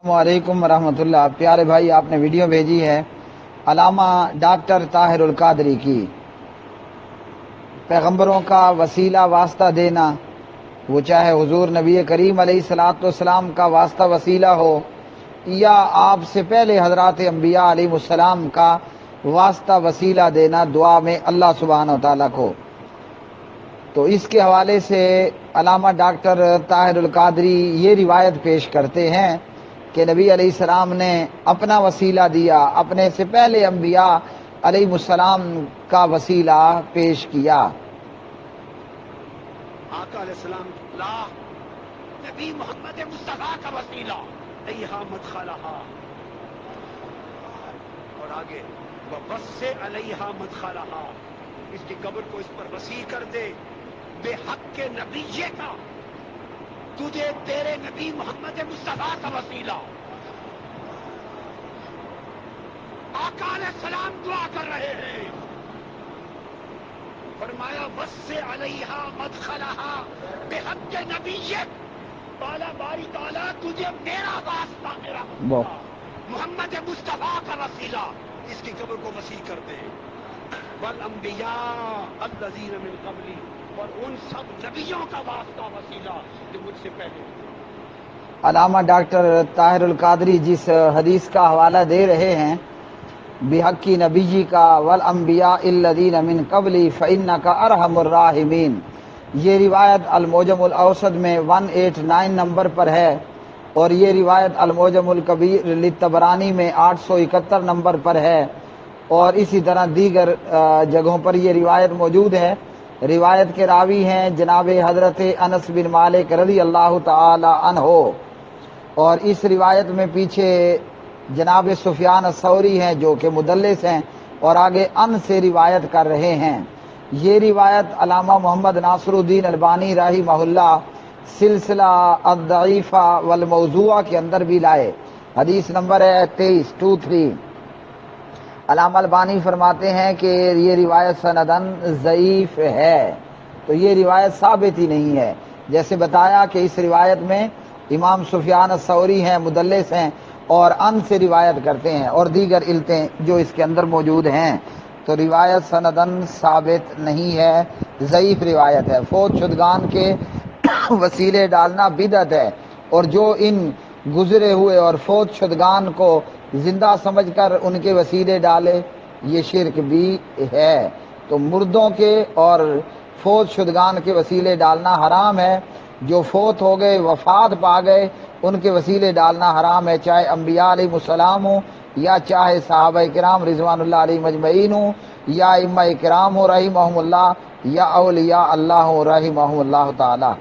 السلام علیکم ورحمۃ اللہ۔ پیارے بھائی، آپ نے ویڈیو بھیجی ہے علامہ ڈاکٹر طاہر القادری کی، پیغمبروں کا وسیلہ واسطہ دینا، وہ چاہے حضور نبی کریم علیہ الصلوۃ والسلام کا واسطہ وسیلہ ہو یا آپ سے پہلے حضرات انبیاء علیہ السلام کا واسطہ وسیلہ دینا دعا میں اللہ سبحانہ و تعالیٰ کو، تو اس کے حوالے سے علامہ ڈاکٹر طاہر القادری یہ روایت پیش کرتے ہیں کہ نبی علیہ السلام نے اپنا وسیلہ دیا، اپنے سے پہلے انبیاء علیہ السلام کا وسیلہ پیش کیا۔ آقا علیہ السلام لا نبی محمد مصطفیٰ کا وسیلہ ایہا مدخلہا، اور آگے وَوَسِّعْ عَلَيْهَا مدخلہا، اس کی قبر کو اس پر وسیع کر دے بے حق کے نبی کا، تجھے تیرے نبی محمد مصطفیٰ کا وسیلہ۔ آقا علیہ السلام دعا کر رہے ہیں، فرمایا وَسِّعْ عَلَيْهَا مدخلہا بے حق کے نبی، تعالیٰ باری تعالیٰ تجھے میرا واسطہ، میرا محمد مصطفیٰ کا وسیلہ، اس کی قبر کو وسیع کر دے۔ والانبیاء الذین من قبلی، اور ان سب نبیوں کا واسطہ وسیلہ جو مجھ سے پہلے۔ علامہ ڈاکٹر طاہر القادری جس حدیث کا حوالہ دے رہے ہیں بحق کی نبی جی کا، والانبیاء الذین من قبلی فإنک ارحم الراحمین، یہ روایت المعجم الاوسط میں 189 نمبر پر ہے، اور یہ روایت المعجم الکبیر للطبرانی میں 871 نمبر پر ہے، اور اسی طرح دیگر جگہوں پر یہ روایت موجود ہے۔ روایت کے راوی ہیں جناب حضرت انس بن مالک رضی اللہ تعالی عنہ، اور اس روایت میں پیچھے جناب سفیان الثوری ہیں جو کہ مدلس ہیں، اور آگے ان سے روایت کر رہے ہیں۔ یہ روایت علامہ محمد ناصر الدین البانی رحمہ اللہ سلسلہ الضعیفہ والموضوعہ کے اندر بھی لائے، حدیث نمبر ہے 2323۔ علامہ البانی فرماتے ہیں کہ یہ روایت سندن ضعیف ہے، تو یہ روایت ثابت ہی نہیں ہے۔ جیسے بتایا کہ اس روایت میں امام سفیان الثوری ہیں، مدلس ہیں، اور ان سے روایت کرتے ہیں، اور دیگر علتیں جو اس کے اندر موجود ہیں، تو روایت سندن ثابت نہیں ہے، ضعیف روایت ہے۔ فوت شدگان کے وسیلے ڈالنا بدعت ہے، اور جو ان گزرے ہوئے اور فوت شدگان کو زندہ سمجھ کر ان کے وسیلے ڈالے، یہ شرک بھی ہے۔ تو مردوں کے اور فوت شدگان کے وسیلے ڈالنا حرام ہے، جو فوت ہو گئے، وفات پا گئے، ان کے وسیلے ڈالنا حرام ہے، چاہے انبیاء علیہ السلام ہوں یا چاہے صحابہ کرام رضوان اللہ علیہ مجمعین ہوں، یا ائمہ کرام ہوں رحمہم اللہ، یا اولیاء اللہ ہوں رحمہم اللہ تعالی۔